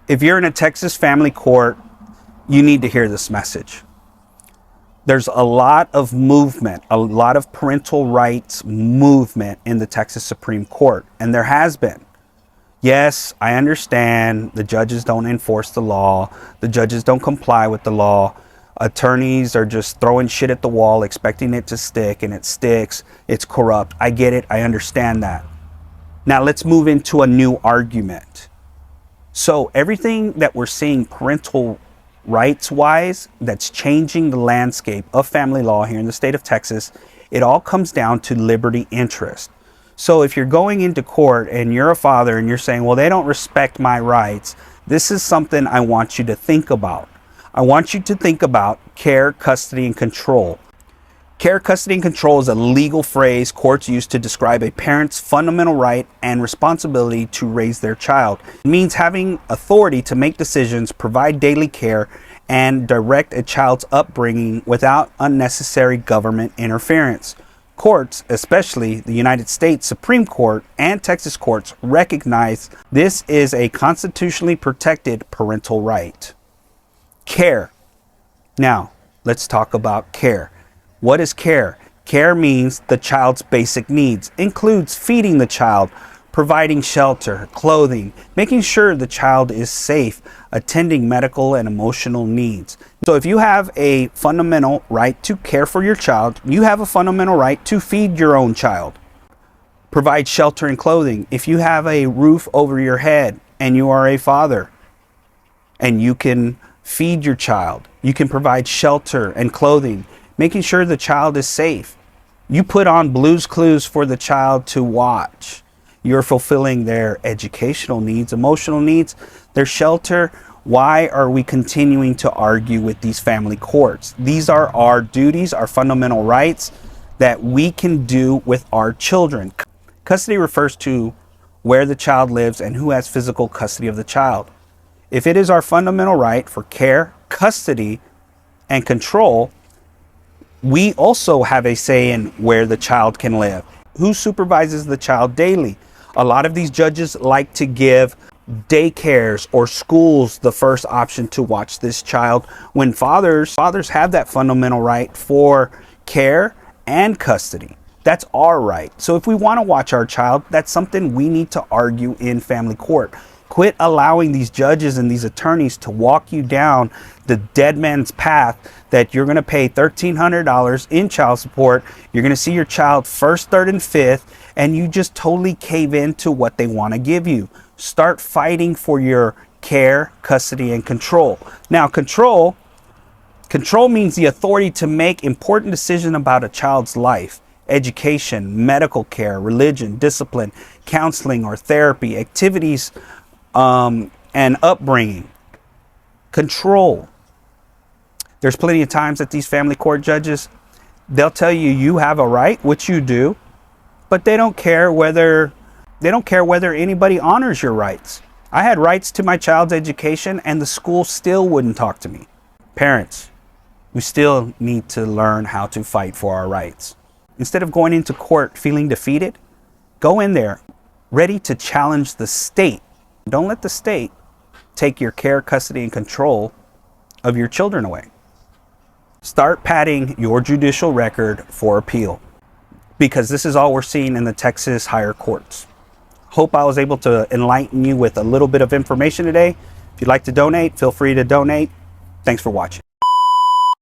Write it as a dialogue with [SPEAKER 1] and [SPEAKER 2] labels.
[SPEAKER 1] If you're in a Texas family court, you need to hear this message. There's a lot of movement, a lot of parental rights movement in the Texas Supreme Court, and there has been. Yes, I understand the judges don't enforce the law, the judges don't comply with the law, attorneys are just throwing shit at the wall expecting it to stick, and it sticks, it's corrupt. I get it, I understand that. Now let's move into a new argument. So everything that we're seeing parental rights wise that's changing the landscape of family law here in the state of Texas, it all comes down to liberty interest. So if you're going into court and you're a father and you're saying, well, they don't respect my rights, this is something I want you to think about. I want you to think about care, custody, and control. Care, custody, and control is a legal phrase courts use to describe a parent's fundamental right and responsibility to raise their child. It means having authority to make decisions, provide daily care, and direct a child's upbringing without unnecessary government interference. Courts, especially the United States Supreme Court and Texas courts, recognize this is a constitutionally protected parental right. Care. Now, let's talk about care. What is care? Care means the child's basic needs, includes feeding the child, providing shelter, clothing, making sure the child is safe, attending medical and emotional needs. So if you have a fundamental right to care for your child, you have a fundamental right to feed your own child. Provide shelter and clothing. If you have a roof over your head and you are a father and you can feed your child, you can provide shelter and clothing, making sure the child is safe. You put on Blue's Clues for the child to watch. You're fulfilling their educational needs, emotional needs, their shelter. Why are we continuing to argue with these family courts? These are our duties, our fundamental rights that we can do with our children. Custody refers to where the child lives and who has physical custody of the child. If it is our fundamental right for care, custody, and control, we also have a say in where the child can live. Who supervises the child daily? A lot of these judges like to give daycares or schools the first option to watch this child, when fathers have that fundamental right for care and custody. That's our right. So if we want to watch our child, that's something we need to argue in family court. Quit allowing these judges and these attorneys to walk you down the dead man's path that you're going to pay $1,300 in child support. You're going to see your child first, third, and fifth, and you just totally cave into what they want to give you. Start fighting for your care, custody, and control. Now, control means the authority to make important decisions about a child's life, education, medical care, religion, discipline, counseling or therapy, activities, and upbringing. Control. There's plenty of times that these family court judges, they'll tell you you have a right, which you do, but they don't care whether anybody honors your rights. I had rights to my child's education and the school still wouldn't talk to me. Parents, we still need to learn how to fight for our rights. Instead of going into court feeling defeated, go in there ready to challenge the state. Don't let the state take your care, custody, and control of your children away. Start padding your judicial record for appeal, because this is all we're seeing in the Texas higher courts. Hope I was able to enlighten you with a little bit of information today. If you'd like to donate, feel free to donate. Thanks for watching.